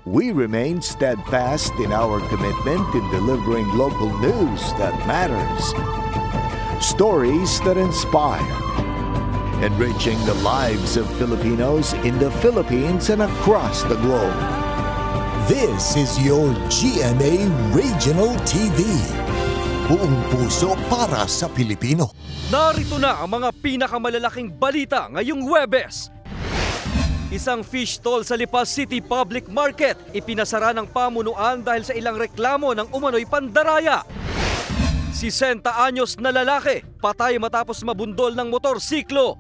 We remain steadfast in our commitment in delivering local news that matters. Stories that inspire. Enriching the lives of Filipinos in the Philippines and across the globe. This is your GMA Regional TV. Buong puso para sa Pilipino. Narito na ang mga pinakamalalaking balita ngayong Huwebes. Isang fish stall sa Lipa City Public Market ipinasara ng pamunuan dahil sa ilang reklamo ng umano'y pandaraya. 60 anyos na lalaki, patay matapos mabundol ng motorsiklo.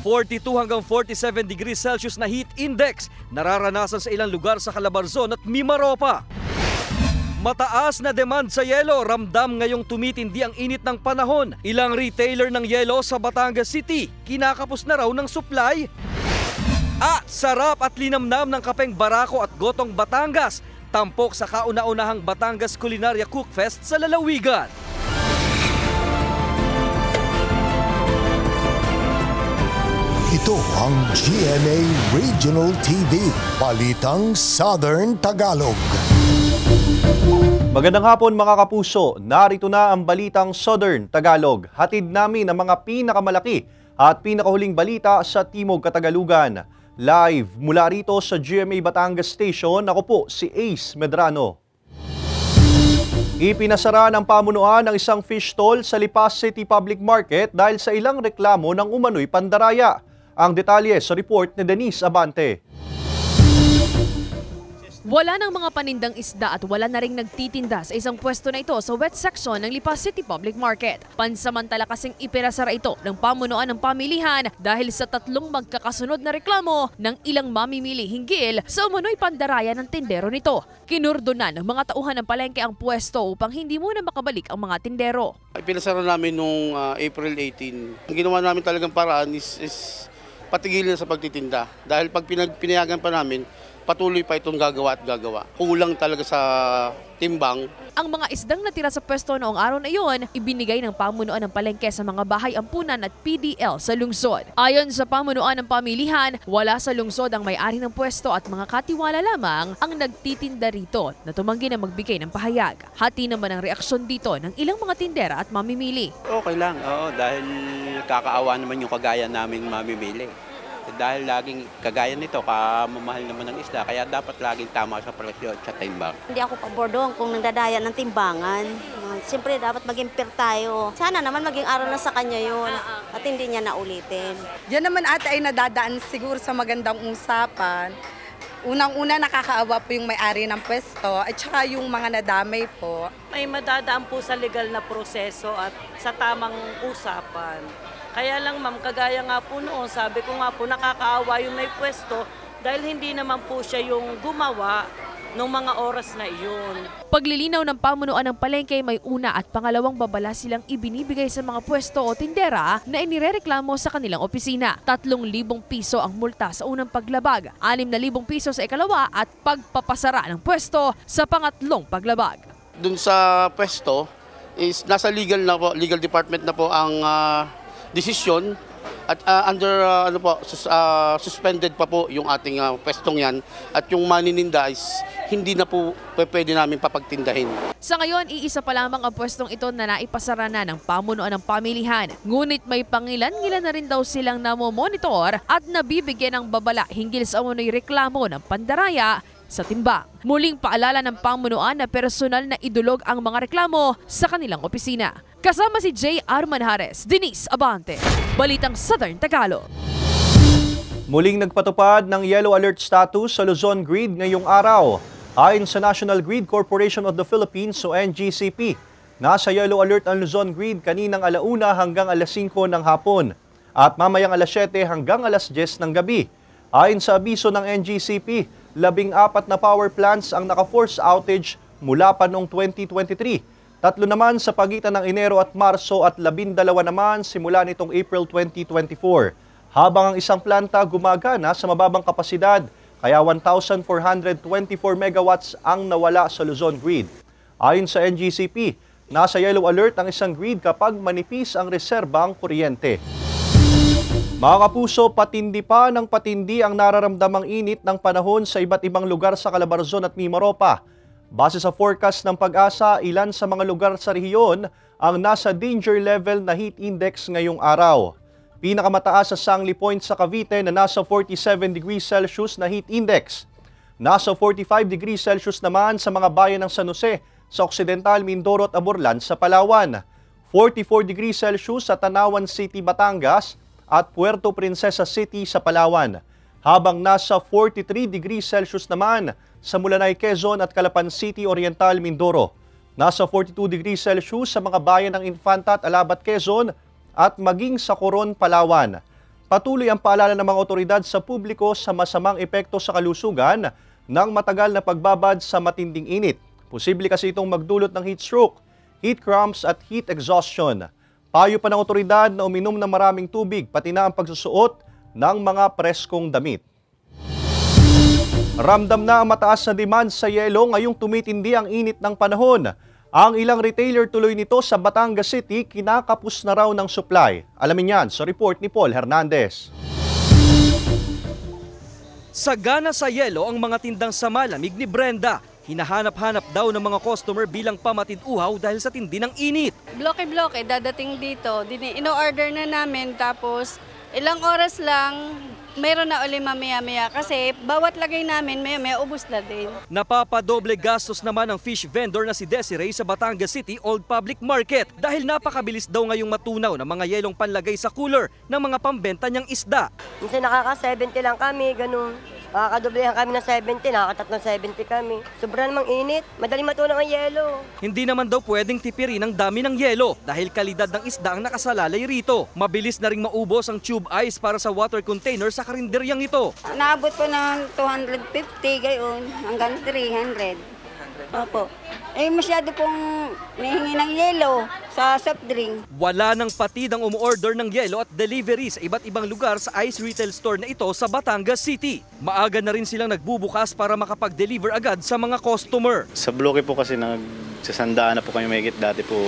42 hanggang 47 degrees Celsius na heat index nararanasan sa ilang lugar sa Calabarzon at Mimaropa. Mataas na demand sa yelo, ramdam ngayong tumitindi ang init ng panahon. Ilang retailer ng yelo sa Batangas City, kinakapos na raw ng supply. At sarap at linamnam ng kapeng Barako at Gotong Batangas, tampok sa kauna-unahang Batangas Culinaria Cook Fest sa lalawigan. Ito ang GMA Regional TV, Balitang Southern Tagalog. Magandang hapon mga kapuso, narito na ang Balitang Southern Tagalog. Hatid namin ang mga pinakamalaki at pinakahuling balita sa Timog Katagalugan. Live mula rito sa GMA Batangas Station, ako po si Ace Medrano. Ipinasara ng pamunuan ng isang fish stall sa Lipa City Public Market dahil sa ilang reklamo ng umano'y pandaraya. Ang detalye sa report ni Denise Abante. Wala ng mga panindang isda at wala na ring nagtitinda sa isang pwesto na ito sa wet section ng Lipa City Public Market. Pansamantala kasing ipinasara ito ng pamunuan ng pamilihan dahil sa tatlong magkakasunod na reklamo ng ilang mamimili hinggil sa umano'y pandaraya ng tindero nito. Kinurdonan ng mga tauhan ng palengke ang pwesto upang hindi muna makabalik ang mga tindero. Ipinasara namin noong April 18. Ang ginawa namin talagang paraan is patigilin sa pagtitinda. Dahil pag pinayagan pa namin, patuloy pa itong gagawa at gagawa. Kulang talaga sa timbang. Ang mga isdang natira sa pwesto noong araw na iyon, ibinigay ng pamunuan ng palengke sa mga bahay ampunan at PDL sa lungsod. Ayon sa pamunuan ng pamilihan, wala sa lungsod ang may-ari ng pwesto at mga katiwala lamang ang nagtitinda rito na tumanggi na magbigay ng pahayag. Hati naman ang reaksyon dito ng ilang mga tindera at mamimili. Okay lang, dahil kakaawa naman yung kagaya naming mamimili. Dahil laging kagaya nito, kamamahal naman ng isda, kaya dapat laging tama sa presyo at sa timbang. Hindi ako pabor doon kung nagdadaya ng timbangan. Siyempre dapat maging fair tayo. Sana naman maging aral na sa kanya yun at hindi niya naulitin. Diyan naman ate ay nadadaan siguro sa magandang usapan. Unang-una nakakaawa po yung may-ari ng pwesto at saka yung mga nadamay po. May madadaan po sa legal na proseso at sa tamang usapan. Kaya lang ma'am, kagaya nga po noon, sabi ko nga po nakakaawa yung may pwesto dahil hindi naman po siya yung gumawa ng mga oras na iyon. Paglilinaw ng pamunuan ng palengke, may una at pangalawang babala silang ibinibigay sa mga pwesto o tindera na inirereklamo sa kanilang opisina. 3,000 piso ang multa sa unang paglabag, 6,000 piso sa ikalawa at pagpapasara ng pwesto sa pangatlong paglabag. Dun sa pwesto is nasa legal department na po ang desisyon at suspended pa po yung ating pwestong yan at yung manininda is hindi na po pwede namin papagtindahin. Sa ngayon, iisa pa lamang ang pwestong ito na naipasara na ng pamunuan ng pamilihan. Ngunit may pangilan-ngilan na rin daw silang namomonitor at nabibigyan ng babala hinggil sa umunoy reklamo ng pandaraya sa timbang. Muling paalala ng pamunuan na personal na idulog ang mga reklamo sa kanilang opisina. Kasama si J.R. Manjares, Denise Abante, Balitang Southern Tagalog. Muling nagpatupad ng yellow alert status sa Luzon Grid ngayong araw. Ayon sa National Grid Corporation of the Philippines o NGCP, nasa yellow alert ang Luzon Grid kaninang 1:00 hanggang 5:00 ng hapon at mamayang 7:00 hanggang 10:00 ng gabi. Ayon sa abiso ng NGCP, 14 na power plants ang naka-force outage mula pa noong 2023. 3 naman sa pagitan ng Enero at Marso at 12 naman simula nitong April 2024. Habang ang isang planta gumagana sa mababang kapasidad, kaya 1,424 megawatts ang nawala sa Luzon Grid. Ayon sa NGCP, nasa yellow alert ang isang grid kapag manipis ang reserbang kuryente. Mga kapuso, patindi pa ng patindi ang nararamdamang init ng panahon sa iba't ibang lugar sa Calabarzon at Mimaropa. Base sa forecast ng Pag-asa, ilan sa mga lugar sa rehiyon ang nasa danger level na heat index ngayong araw. Pinakamataas sa Sangli Point sa Cavite na nasa 47 degrees Celsius na heat index. Nasa 45 degrees Celsius naman sa mga bayan ng San Jose, sa Occidental Mindoro at Aborlan sa Palawan. 44 degrees Celsius sa Tanawan City, Batangas at Puerto Princesa City sa Palawan. Habang nasa 43 degrees Celsius naman sa Mulanay, Quezon at Calapan City, Oriental Mindoro. Nasa 42 degrees Celsius sa mga bayan ng Infanta at Alabat, Quezon at maging sa Coron, Palawan. Patuloy ang paalala ng mga otoridad sa publiko sa masamang epekto sa kalusugan ng matagal na pagbabad sa matinding init. Posible kasi itong magdulot ng heat stroke, heat cramps at heat exhaustion. Payo pa ng otoridad na uminom ng maraming tubig, pati na ang pagsusuot ng mga preskong damit. Ramdam na ang mataas na demand sa yelo ngayong tumitindi ang init ng panahon. Ang ilang retailer tuloy nito sa Batangas City, kinakapos na raw ng supply. Alamin yan sa report ni Paul Hernandez. Sagana sa yelo ang mga tindang sa malamig ni Brenda. Hinahanap-hanap daw ng mga customer bilang pamatid-uhaw dahil sa tindi ng init. Bloke-bloke, dadating dito. Ino-order na namin tapos ilang oras lang, mayroon na uli mamaya-maya kasi bawat lagay namin maya-maya ubos na din. Napapadoble gastos naman ang fish vendor na si Desiree sa Batangas City Old Public Market dahil napakabilis daw ngayong matunaw ng mga yelong panlagay sa cooler ng mga pambenta niyang isda. Minsan nakaka-70 lang kami, ganun. Nakakadoblehan kami ng 70, nakakatatlong 70 kami. Sobrang namang init, madaling matunaw ang yelo. Hindi naman daw pwedeng tipirin ang dami ng yelo dahil kalidad ng isda ang nakasalalay rito. Mabilis na ring maubos ang tube ice para sa water container sa karinderyang ito. Naabot po ng 250 gayon hanggang 300. Opo. Eh masyado pong nahingi ng yelo sa soft drink. Wala nang patid ang umuorder ng yelo at delivery sa iba't ibang lugar sa ice retail store na ito sa Batangas City. Maaga na rin silang nagbubukas para makapag-deliver agad sa mga customer. Sa bloke po kasi nagsasandaan na po kami mahigit, dati po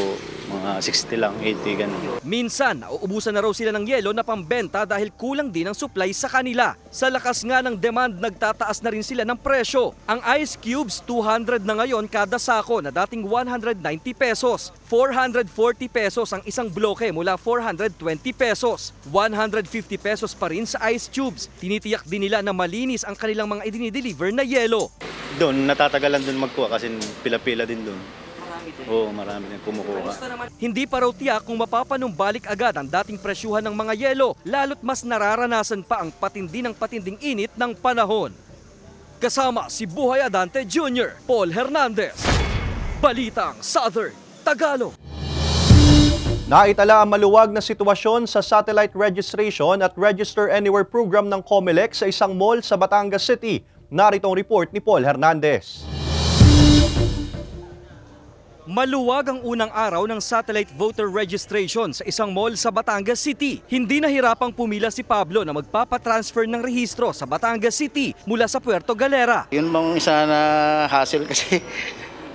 mga 60 lang, 80 ganun. Minsan, nauubusan na raw sila ng yelo na pambenta dahil kulang din ang supply sa kanila. Sa lakas nga ng demand, nagtataas na rin sila ng presyo. Ang ice cubes, 200 na ngayon kada sako na dating 190 pesos. 440 pesos ang isang bloke mula 420 pesos. 150 pesos pa rin sa ice tubes. Tinitiyak din nila na malinis ang kanilang mga idinideliver na yelo. Doon, natatagalan doon magkuha kasi pila-pila din doon. Oo, marami din kumukuha. Hindi pa raw tiyak kung mapapanumbalik agad ang dating presyuhan ng mga yelo, lalo't mas nararanasan pa ang patinding init ng panahon. Kasama si Buhay Adante Jr., Paul Hernandez. Balitang Southern Tagalog. Naitala ang maluwag na sitwasyon sa satellite registration at Register Anywhere program ng COMELEC sa isang mall sa Batangas City. Narito ang report ni Paul Hernandez. Maluwag ang unang araw ng satellite voter registration sa isang mall sa Batangas City. Hindi nahirapang pumila si Pablo na magpapatransfer ng rehistro sa Batangas City mula sa Puerto Galera. Yun bang isa na hassle kasi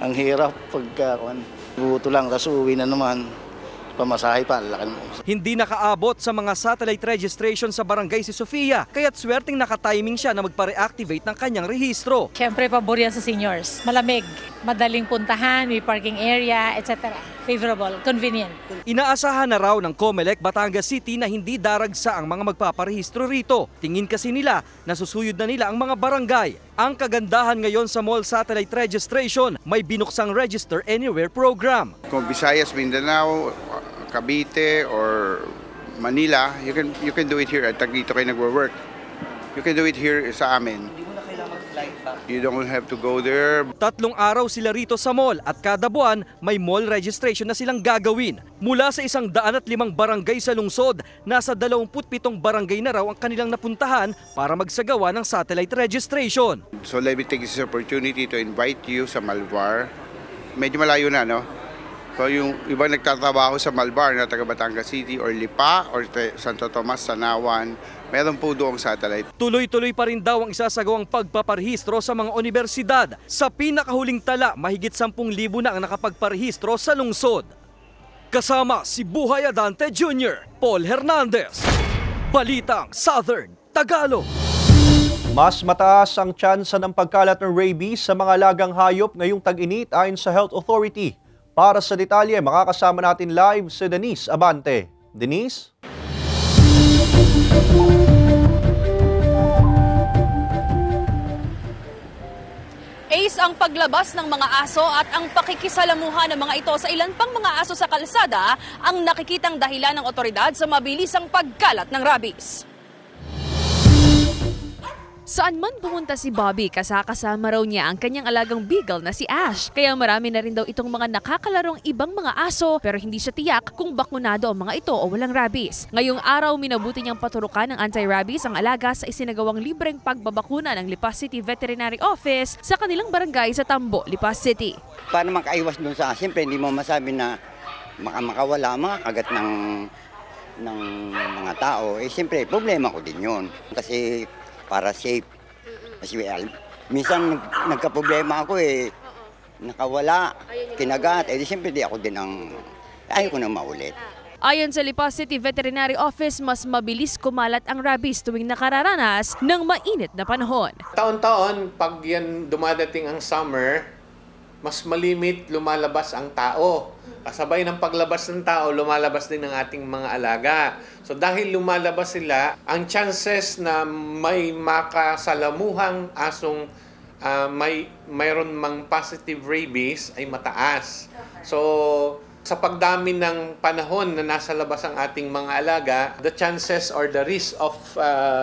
ang hirap pagka buto lang, tapos uwi na naman. Pamasahe pa, laki mo. Hindi nakaabot sa mga satellite registration sa barangay si Sofia, kaya't swerteng nakatiming siya na magpa-reactivate ng kanyang rehistro. Siyempre, pabor yan sa seniors. Malamig, madaling puntahan, may parking area, etc. Favorable, convenient. Inaasahan na raw ng COMELEC Batangas City na hindi daragsa ang mga magpaparehistro rito. Tingin kasi nila, nasusuyod na nila ang mga barangay. Ang kagandahan ngayon sa mall satellite registration, may binuksang Register Anywhere program. Kung Visayas, Mindanao, Cavite or Manila, you can do it here at dito kayo nagwo-work. You can do it here sa amin. Hindi mo na kailangan mag-flight back. You don't have to go there. 3 araw sila rito sa mall at kada buwan may mall registration na silang gagawin. Mula sa 105 barangay sa lungsod, nasa 27 barangay na raw ang kanilang napuntahan para magsagawa ng satellite registration. So let me take this opportunity to invite you sa Malvar. Medyo malayo na, no? So yung iba nagtatrabaho sa Malvar na taga Batangas City or Lipa or Santo Tomas, Sanawan, meron po doong satellite. Tuloy-tuloy pa rin daw ang isasagawang pagpaparehistro sa mga universidad. Sa pinakahuling tala, mahigit 10,000 na ang nakapagparehistro sa lungsod. Kasama si Buhay Adante Jr., Paul Hernandez. Balitang Southern Tagalog. Mas mataas ang tsansa ng pagkalat ng rabies sa mga alagang hayop ngayong tag-init ayon sa Health Authority. Para sa detalye, makakasama natin live si Denise Abante. Denise? Ace ang paglabas ng mga aso at ang pakikisalamuhan ng mga ito sa ilan pang mga aso sa kalsada ang nakikitang dahilan ng otoridad sa mabilisang pagkalat ng rabies. Saan man pumunta si Bobby, kasama raw niya ang kanyang alagang beagle na si Ash. Kaya marami na rin daw itong mga nakakalarong ibang mga aso pero hindi siya tiyak kung bakunado ang mga ito o walang rabies. Ngayong araw, minabuti niyang paturukan ng anti-rabies ang alaga sa isinagawang libreng pagbabakuna ng Lipas City Veterinary Office sa kanilang barangay sa Tambo, Lipas City. Paano makaiwas dun sa, siyempre hindi mo masabi na makawala mga kagat ng mga tao. Eh siyempre, problema ko din yun. Kasi para safe. Kasi minsan nagka-problema ako nakawala, kinagat. Eh di siyempre di ako din ayaw ko na maulit. Ayon sa Lipas City Veterinary Office, mas mabilis kumalat ang rabies tuwing nakararanas ng mainit na panahon. Taon-taon, pag yan dumadating ang summer, mas malimit lumalabas ang tao. Kasabay ng paglabas ng tao, lumalabas din ng ating mga alaga. So dahil lumalabas sila, ang chances na may makasalamuhang asong mayroon mang positive rabies ay mataas. So sa pagdami ng panahon na nasa labas ang ating mga alaga, the chances or the risk of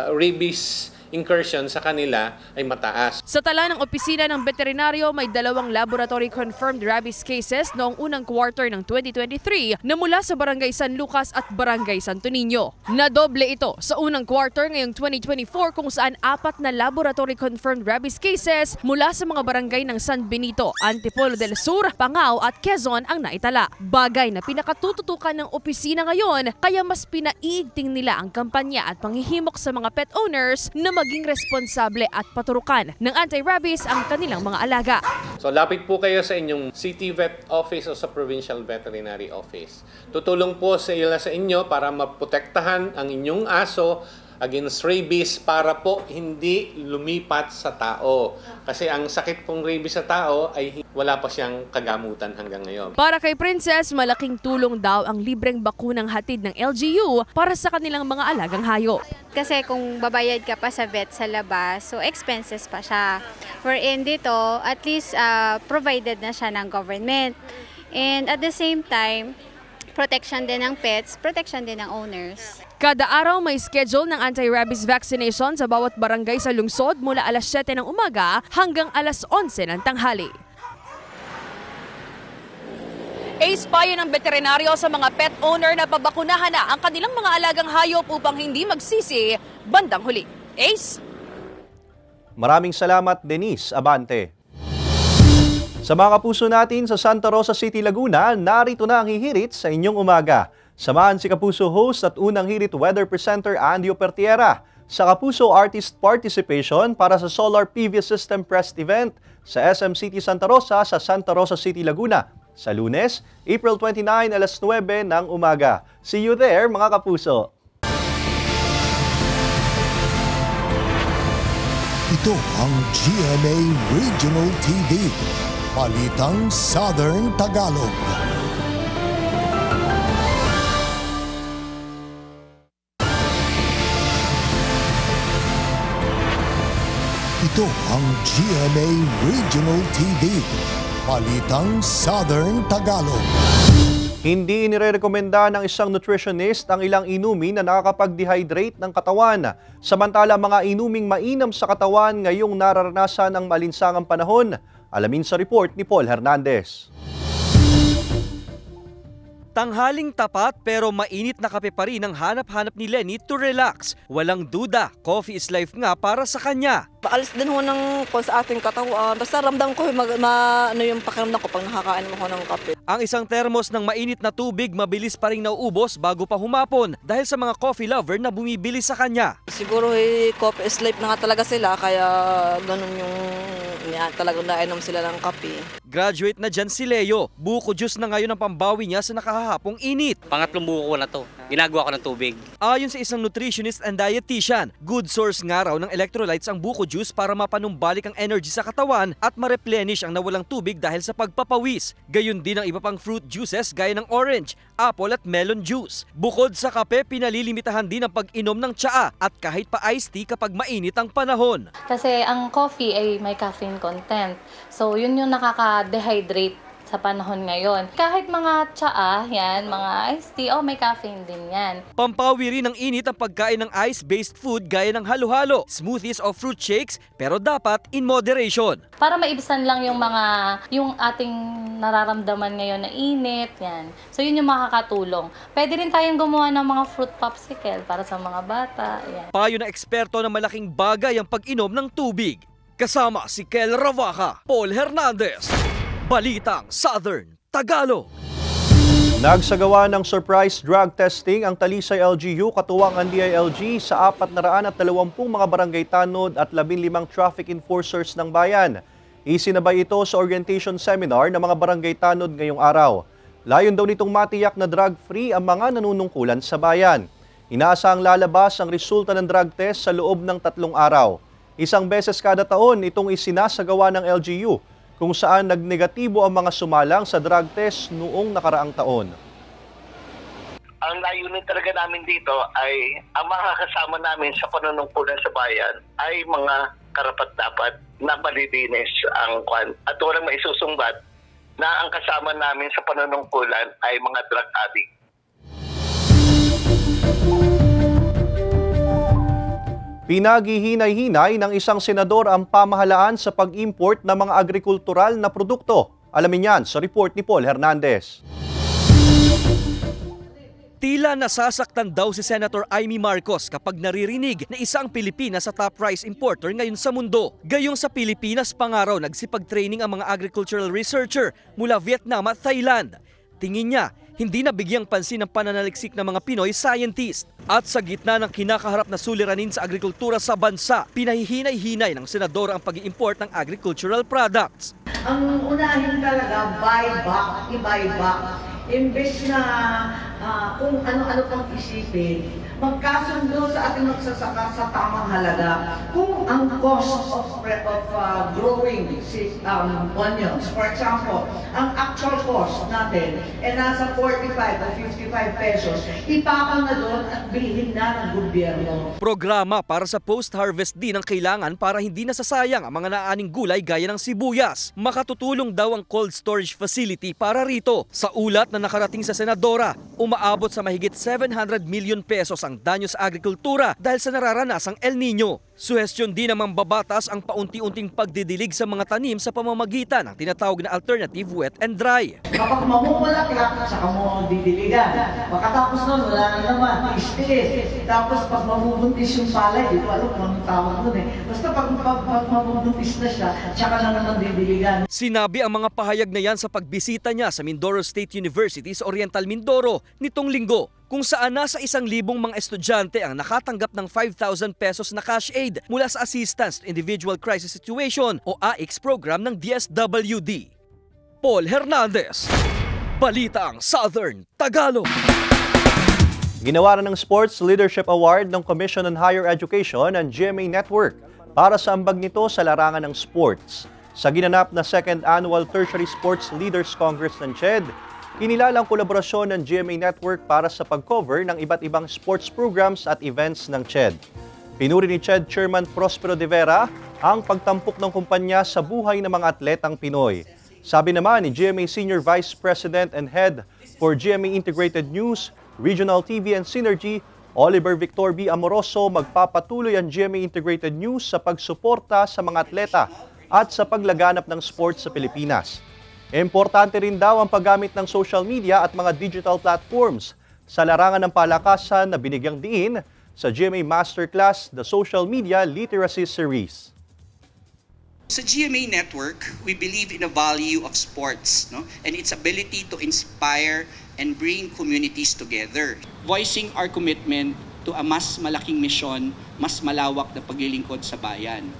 rabies incursion sa kanila ay mataas. Sa tala ng opisina ng veterinaryo, may 2 laboratory-confirmed rabies cases noong unang quarter ng 2023 na mula sa Barangay San Lucas at Barangay Santo Niño. Nadoble ito sa unang quarter ngayong 2024 kung saan 4 na laboratory-confirmed rabies cases mula sa mga barangay ng San Benito, Antipolo del Sur, Pangao at Quezon ang naitala. Bagay na pinakatututukan ng opisina ngayon, kaya mas pinaiigting nila ang kampanya at panghihimok sa mga pet owners na maging responsable at paturukan ng anti-rabies ang kanilang mga alaga. So lapit po kayo sa inyong City Vet Office o sa Provincial Veterinary Office. Tutulong po sa inyo para maprotektahan ang inyong aso against rabies para po hindi lumipat sa tao. Kasi ang sakit pong rabies sa tao ay wala pa siyang kagamutan hanggang ngayon. Para kay Princess, malaking tulong daw ang libreng bakunang hatid ng LGU para sa kanilang mga alagang hayop. Kasi kung babayad ka pa sa vet sa labas, so expenses pa siya. Wherein dito, at least provided na siya ng government. And at the same time, protection din ng pets, protection din ng owners. Kada araw may schedule ng anti-rabies vaccination sa bawat barangay sa lungsod mula alas 7 ng umaga hanggang alas 11 ng tanghali. Ace payo ng veterinaryo sa mga pet owner na pabakunahan na ang kanilang mga alagang hayop upang hindi magsisi bandang huli. Ace? Maraming salamat, Denise Abante. Sa mga kapuso natin sa Santa Rosa City, Laguna, narito na ang hihirit sa inyong umaga. Samahan si Kapuso host at unang hirit weather presenter Andy Opertiera sa Kapuso Artist Participation para sa Solar PV System Press Event sa SM City Santa Rosa sa Santa Rosa City, Laguna sa Lunes, April 29, alas 9 ng umaga. See you there, mga Kapuso! Ito ang GMA Regional TV, Balitang Southern Tagalog. Ito ang GMA Regional TV, Balitang Southern Tagalog. Hindi inirekomenda ng isang nutritionist ang ilang inumin na nakakapag-dehydrate ng katawan. Samantala, mga inuming mainam sa katawan ngayong nararanasan ng malinsangang panahon. Alamin sa report ni Paul Hernandez. Tanghaling tapat pero mainit na kape pa rin ang hanap-hanap ni Lenny to relax. Walang duda, coffee is life nga para sa kanya. Paalis din ho ng sa ating katawan. Basta ramdam ko ano yung pakiramdam ko pag nakakain mo ng kape. Ang isang termos ng mainit na tubig mabilis pa rin nauubos bago pa humapon dahil sa mga coffee lover na bumibili sa kanya. Siguro coffee is life na nga talaga sila kaya ganun yung talagang nainom sila ng kape. Graduate na dyan si Leo. Buko juice na ngayon ang pambawi niya sa nakahahapong init. Pangatlong buko ko na to. Ginagawa ko ng tubig. Ayon sa isang nutritionist and dietitian, good source nga raw ng electrolytes ang buko juice para mapanumbalik ang energy sa katawan at ma-replenish ang nawalang tubig dahil sa pagpapawis. Gayun din ang iba pang fruit juices gaya ng orange, apple at melon juice. Bukod sa kape, pinalilimitahan din ang pag-inom ng tsaa at kahit pa iced tea kapag mainit ang panahon. Kasi ang coffee ay may caffeine content. So yun yung nakaka-dehydrate sa panahon ngayon. Kahit mga tsaa, yan, mga iced tea, may caffeine din yan. Pampawi rin ng init ang pagkain ng ice-based food gaya ng halo-halo, smoothies o fruit shakes, pero dapat in moderation. Para maibsan lang yung ating nararamdaman ngayon na init, yan. So yun yung makakatulong. Pwede rin tayong gumawa ng mga fruit popsicle para sa mga bata, yan. Payo na eksperto na malaking bagay ang pag-inom ng tubig. Kasama si Kel Ravaca, Paul Hernandez. Balitang Southern Tagalog. Nagsagawa ng surprise drug testing ang Talisay LGU katuwang ang DILG sa 420 mga barangay tanod at 15 traffic enforcers ng bayan. Isinabay ito sa orientation seminar ng mga barangay tanod ngayong araw. Layon daw nitong matiyak na drug-free ang mga nanunungkulan sa bayan. Inaasahang lalabas ang resulta ng drug test sa loob ng 3 araw. Isang beses kada taon itong isinasagawa ng LGU kung saan nagnegatibo ang mga sumalang sa drug test noong nakaraang taon. Ang layunin talaga namin dito ay ang mga kasama namin sa panunungkulan sa bayan ay mga karapat-dapat na malilinis ang kwan at walang maisusumbat na ang kasama namin sa panunungkulan ay mga drug addict. Pinaghihinay-hinay ng isang senador ang pamahalaan sa pag-import ng mga agrikultural na produkto. Alamin yan sa report ni Paul Hernandez. Tila nasasaktan daw si Senator Amy Marcos kapag naririnig na isang Pilipinas sa top rice importer ngayon sa mundo. Gayong sa Pilipinas pa nga raw nagsipag-training ang mga agricultural researcher mula Vietnam at Thailand. Tingin niya, hindi na bigyang pansin ang pananaliksik ng mga Pinoy scientist. At sa gitna ng kinakaharap na suliranin sa agrikultura sa bansa, pinahihinay-hinay ng senador ang pag-i-import ng agricultural products. Ang unahin talaga, buy back, i-buy back. Imbes na kung ano-ano pang isipin, magkasundo sa ating magsasaka sa tamang halaga. Kung ang cost of growing onions, for example, ang actual cost natin ay nasa 45 o 55 pesos, ipakal na doon at bilhin na ng gobyerno. Programa para sa post-harvest din ang kailangan para hindi nasasayang ang mga naaning gulay gaya ng sibuyas. Makatutulong daw ang cold storage facility para rito. Sa ulat na nakarating sa senadora, umaabot sa mahigit 700 million pesos ang danyo sa agrikultura dahil sa nararanasang El Nino. Suhestyon din namang babatas ang paunti-unting pagdidilig sa mga tanim sa pamamagitan ng tinatawag na alternative wet and dry. Kapag mamumulaklak, saka mo didiligan. Pagkatapos nun, wala na naman, tiis-tiis. Tapos pag mamubuntis yung palay, di ko alam kung anong tawag nun eh. Basta pag mamubuntis na siya, saka na naman didiligan. Sinabi ang mga pahayag na yan sa pagbisita niya sa Mindoro State University sa Oriental Mindoro nitong linggo, kung saan nasa 1,000 mga estudyante ang nakatanggap ng 5,000 pesos na cash aid mula sa Assistance to Individual Crisis Situation o AICS program ng DSWD. Paul Hernandez, Balitang Southern Tagalog. Ginawa ng Sports Leadership Award ng Commission on Higher Education ang GMA Network para sa ambag nito sa larangan ng sports. Sa ginanap na 2nd Annual Tertiary Sports Leaders Congress ng CHED, kinilala ang kolaborasyon ng GMA Network para sa pag-cover ng iba't ibang sports programs at events ng CHED. Pinuri ni CHED Chairman Prospero de Vera ang pagtampok ng kumpanya sa buhay ng mga atletang Pinoy. Sabi naman ni GMA Senior Vice President and Head for GMA Integrated News, Regional TV and Synergy, Oliver Victor B. Amoroso, magpapatuloy ang GMA Integrated News sa pagsuporta sa mga atleta at sa paglaganap ng sports sa Pilipinas. Importante rin daw ang paggamit ng social media at mga digital platforms sa larangan ng palakasan na binigyang diin sa GMA Masterclass, the Social Media Literacy Series. Sa GMA Network, we believe in the value of sports, no? And its ability to inspire and bring communities together. Voicing our commitment to a mas malaking misyon, mas malawak na paglilingkod sa bayan.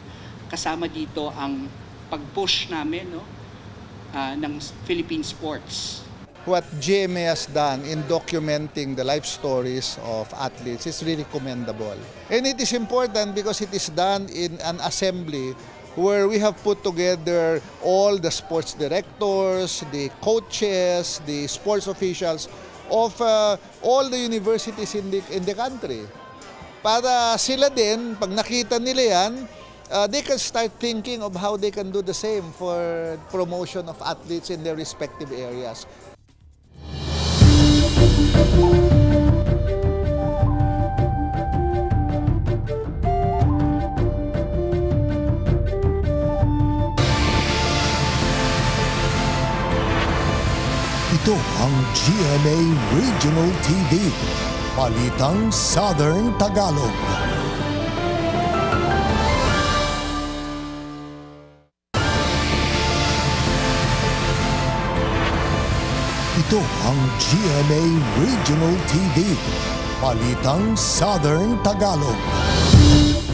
Kasama dito ang pag-push namin, no, ng Philippine sports. What GMA has done in documenting the life stories of athletes is really commendable. And it is important because it is done in an assembly where we have put together all the sports directors, the coaches, the sports officials of all the universities in the country. Para sila din, pag nakita nila yan, they can start thinking of how they can do the same for promotion of athletes in their respective areas. Ito ang GMA Regional TV, Balitang Southern Tagalog. Ito ang GMA Regional TV, Balitang Southern Tagalog.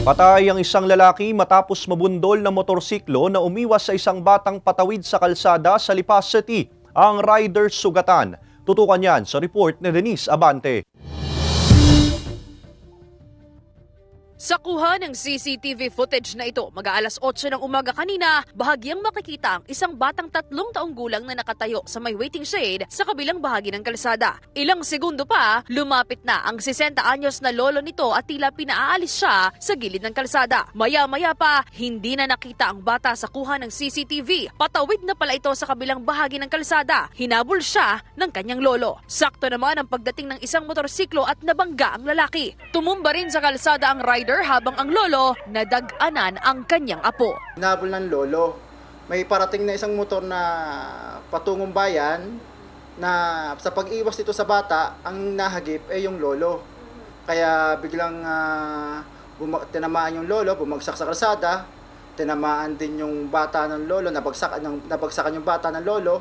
Patay ang isang lalaki matapos mabundol na motorsiklo na umiwas sa isang batang patawid sa kalsada sa Lipa City. Ang rider sugatan. Tutukan yan sa report ni Denise Abante. Sa kuha ng CCTV footage na ito, mag-aalas 8 ng umaga kanina, bahagyang makikita ang isang batang 3 taong gulang na nakatayo sa may waiting shade sa kabilang bahagi ng kalsada. Ilang segundo pa, lumapit na ang 60 anyos na lolo nito at tila pinaalis siya sa gilid ng kalsada. Maya-maya pa, hindi na nakita ang bata sa kuha ng CCTV. Patawid na pala ito sa kabilang bahagi ng kalsada. Hinabol siya ng kanyang lolo. Sakto naman ang pagdating ng isang motorsiklo at nabangga ang lalaki. Tumumba rin sa kalsada ang rider habang ang lolo nadag-anan ang kanyang apo. Hinabol ng lolo. May parating na isang motor na patungong bayan na sa pag-iwas nito sa bata, ang nahagip ay yung lolo. Kaya biglang tinamaan yung lolo, bumagsak sa kalsada, tinamaan din yung bata ng lolo, nabagsakan yung bata ng lolo,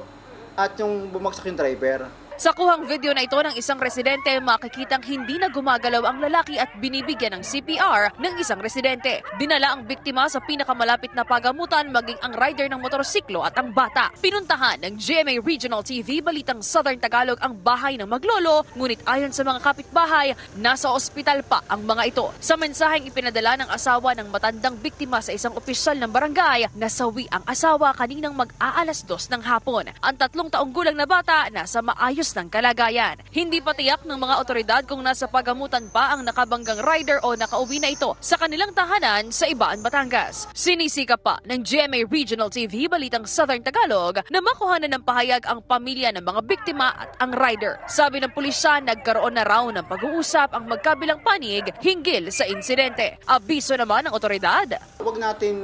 at yung bumagsak yung driver. Sa kuhang video na ito ng isang residente, makikitang hindi na gumagalaw ang lalaki at binibigyan ng CPR ng isang residente. Dinala ang biktima sa pinakamalapit na pagamutan, maging ang rider ng motorsiklo at ang bata. Pinuntahan ng GMA Regional TV Balitang Southern Tagalog ang bahay ng maglolo, ngunit ayon sa mga kapitbahay, nasa ospital pa ang mga ito. Sa mensaheng ipinadala ng asawa ng matandang biktima sa isang opisyal ng barangay, nasawi ang asawa kaninang mag-aalas 2 ng hapon. Ang 3 taong gulang na bata nasa maayos ng kalagayan. Hindi pa tiyak ng mga otoridad kung nasa pagamutan pa ang nakabanggang rider o nakauwi na ito sa kanilang tahanan sa Ibaan, Batangas. Sinisikap pa ng GMA Regional TV Balitang Southern Tagalog na makuhanan ng pahayag ang pamilya ng mga biktima at ang rider. Sabi ng pulisya, nagkaroon na raw ng pag-uusap ang magkabilang panig hinggil sa insidente. Abiso naman ng otoridad. Huwag natin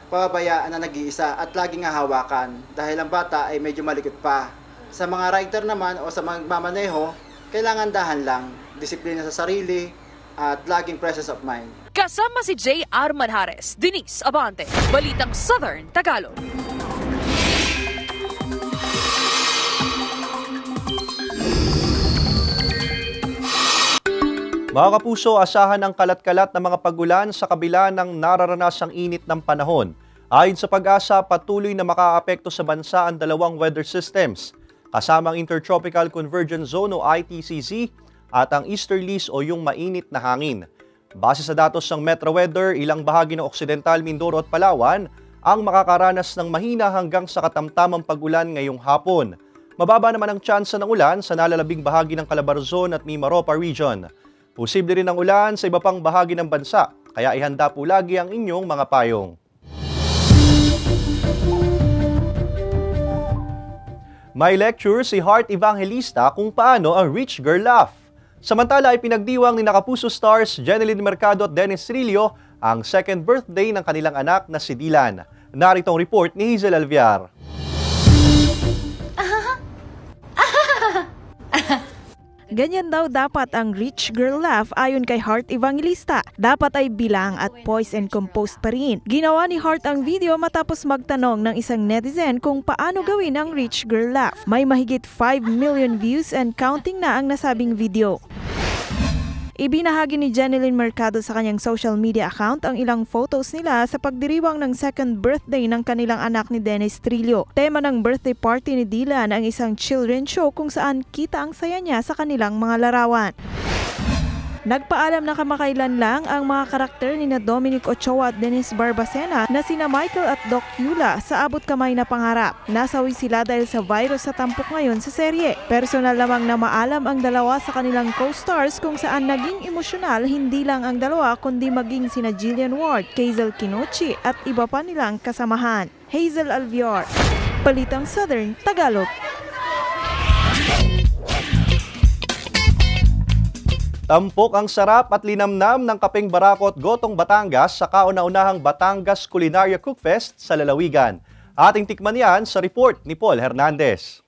pababayaan na nag-iisa at laging hahawakan dahil ang bata ay medyo malikot pa. Sa mga rider naman o sa magmamaneho, kailangan dahan lang, disiplina sa sarili at laging presence of mind. Kasama si J.R. Manjares, Denise Abante, Balitang Southern Tagalog. Mga kapuso, asahan ang kalat-kalat na mga pagulan sa kabila ng nararanasang init ng panahon. Ayon sa Pag-asa, patuloy na makaapekto sa bansa ang dalawang weather systems, kasama ang Intertropical Convergence Zone o ITCZ at ang easterlies o yung mainit na hangin. Base sa datos ng Metro Weather, ilang bahagi ng Occidental Mindoro at Palawan ang makakaranas ng mahina hanggang sa katamtamang pagulan ngayong hapon. Mababa naman ang tsansa ng ulan sa nalalabing bahagi ng Calabarzon at Mimaropa Region. Posible rin ang ulan sa iba pang bahagi ng bansa, kaya ihanda po lagi ang inyong mga payong. May lecture si Heart Evangelista kung paano ang Rich Girl Laugh. Samantala ay pinagdiwang ni Nakapuso stars Jeneline Mercado at Dennis Trillo ang second birthday ng kanilang anak na si Dylan. Narito ang report ni Hazel Alviar. Ganyan daw dapat ang rich girl laugh ayon kay Heart Evangelista. Dapat ay bilang at poised and composed pa rin. Ginawa ni Heart ang video matapos magtanong ng isang netizen kung paano gawin ang rich girl laugh. May mahigit 5 million views and counting na ang nasabing video. Ibinahagi ni Jeneline Mercado sa kanyang social media account ang ilang photos nila sa pagdiriwang ng second birthday ng kanilang anak ni Dennis Trillo. Tema ng birthday party ni Dylan ang isang children show kung saan kita ang saya niya sa kanilang mga larawan. Nagpaalam na kamakailan lang ang mga karakter ni na Dominic Ochoa at Dennis Barbacena na sina Michael at Doc Yula sa abot kamay na pangarap. Nasawi sila dahil sa virus sa tampok ngayon sa serye. Personal lamang na maalam ang dalawa sa kanilang co-stars kung saan naging emosyonal hindi lang ang dalawa kundi maging sina Jillian Ward, Hazel Kinuchi at iba pa nilang kasamahan. Hazel Alvior, Balitang Southern Tagalog. Tampok ang sarap at linamnam ng kapeng barakot Gotong Batangas sa kauna-unahang Batangas Culinaria Cookfest sa lalawigan. Ating tikman yan sa report ni Paul Hernandez.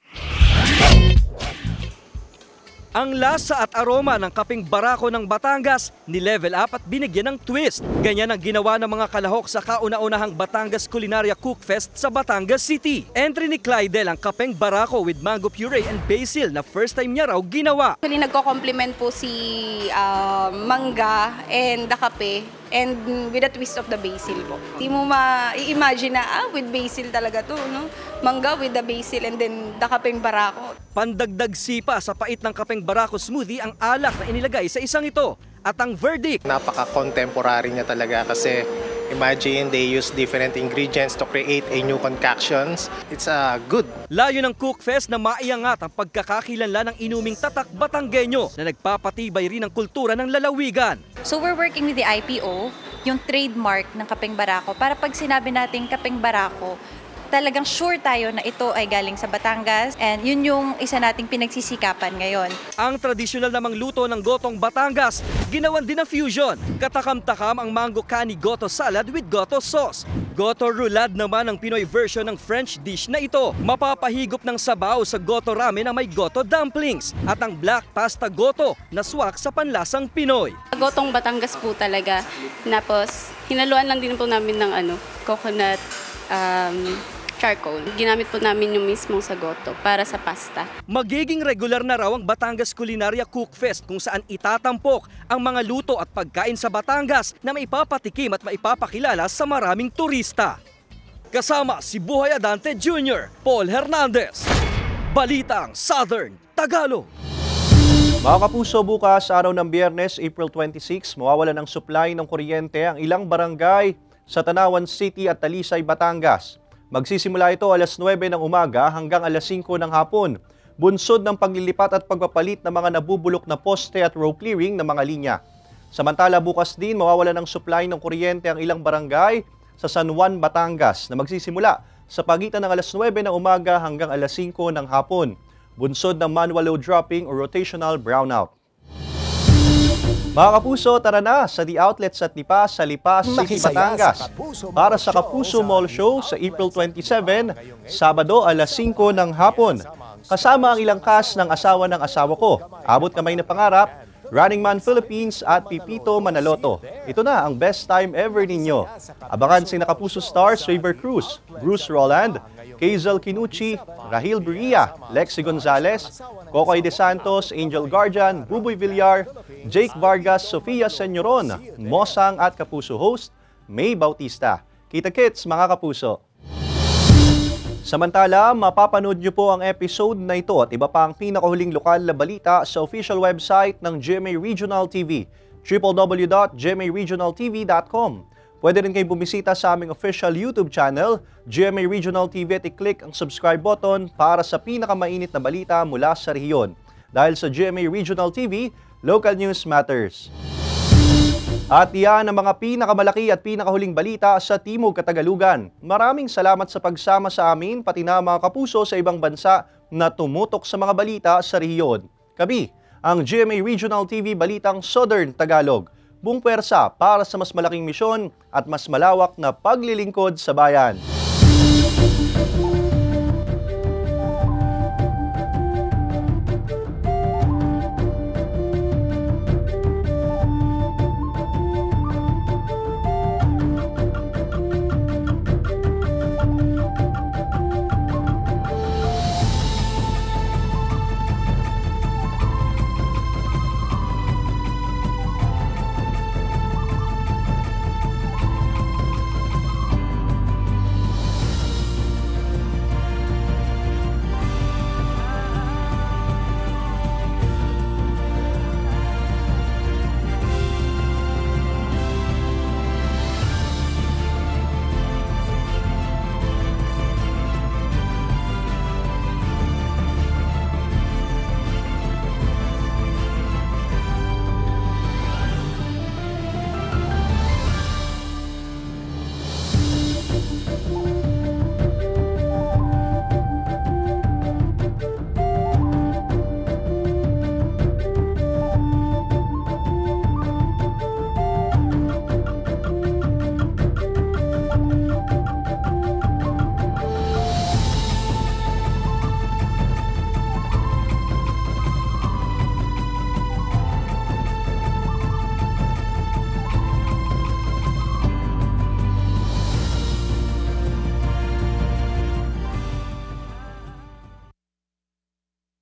Ang lasa at aroma ng kapeng barako ng Batangas ni-level up at binigyan ng twist. Ganyan ang ginawa ng mga kalahok sa kauna-unahang Batangas Culinaria Cookfest sa Batangas City. Entry ni Clydel ang kapeng barako with mango puree and basil na first time niya raw ginawa. Actually, nagko-compliment po si mangga and the kape and with a twist of the basil po. Hindi mo ma-imagine na with basil talaga to, no? Mangga with the basil and then the kapeng barako. Pandagdag sipa sa pait ng kapeng barako smoothie ang alak na inilagay sa isang ito. At ang verdict, napaka-contemporary niya talaga kasi imagine they use different ingredients to create a new concoctions. It's good. Layo ng Cookfest na maiangat ang pagkakakilanlan ng inuming tatak Batanggenyo na nagpapatibay rin ng kultura ng lalawigan. So we're working with the IPO, yung trademark ng kapeng barako, para pag sinabi natin kapeng barako, talagang sure tayo na ito ay galing sa Batangas and yun yung isa nating pinagsisikapan ngayon. Ang tradisyonal namang luto ng Gotong Batangas, ginawan din na fusion. Katakam-takam ang mango cani goto salad with goto sauce. Goto roulade naman ang Pinoy version ng French dish na ito. Mapapahigop ng sabaw sa goto ramen na may goto dumplings at ang black pasta goto na swak sa panlasang Pinoy. Gotong Batangas po talaga. Tapos hinaluan lang din po namin ng coconut charcoal. Ginamit po namin yung mismong sa goto para sa pasta. Magiging regular na raw ang Batangas Culinaria Cookfest kung saan itatampok ang mga luto at pagkain sa Batangas na maipapatikim at maipapakilala sa maraming turista. Kasama si Buhay Adante Jr., Paul Hernandez, Balitang Southern Tagalog. Mga kapuso, bukas araw ng Biyernes, April 26, mawawalan ng supply ng kuryente ang ilang barangay sa Tanawan City at Talisay, Batangas. Magsisimula ito alas 9 ng umaga hanggang alas 5 ng hapon. Bunsod ng paglilipat at pagpapalit ng mga nabubulok na poste at row clearing ng mga linya. Samantala bukas din mawawala ng supply ng kuryente ang ilang barangay sa San Juan, Batangas na magsisimula sa pagitan ng alas 9 ng umaga hanggang alas 5 ng hapon. Bunsod ng manual load dropping o rotational brownout. Mga kapuso, tara na sa The Outlets at Lipa sa Lipa City, Batangas para sa Kapuso Mall Show sa April 27, Sabado alas 5 ng hapon. Kasama ang ilang cast ng Asawa ng Asawa Ko, Abot Kamay na Pangarap, Running Man Philippines at Pipito Manaloto. Ito na ang best time ever ninyo. Abangan si Kapuso stars River Cruz, Bruce Roland, Hazel Kinuchi, Rahil Bria, Lexi Gonzalez, Kokoy De Santos, Angel Guardian, Buboy Villar, Jake Vargas, Sofia Senyoron, Mosang at Kapuso host, May Bautista. Kita-kits mga Kapuso! Samantala, mapapanood niyo po ang episode na ito at iba pa ang pinakahuling lokal na balita sa official website ng GMA Regional TV, www.gmaregionaltv.com. Pwede rin kayo bumisita sa aming official YouTube channel, GMA Regional TV, at i-click ang subscribe button para sa pinakamainit na balita mula sa rehiyon. Dahil sa GMA Regional TV, local news matters. At iyan ang mga pinakamalaki at pinakahuling balita sa Timog Katagalugan. Maraming salamat sa pagsama sa amin, pati na mga kapuso sa ibang bansa na tumutok sa mga balita sa rehiyon. Kami, ang GMA Regional TV Balitang Southern Tagalog. Buong pwersa para sa mas malaking misyon at mas malawak na paglilingkod sa bayan.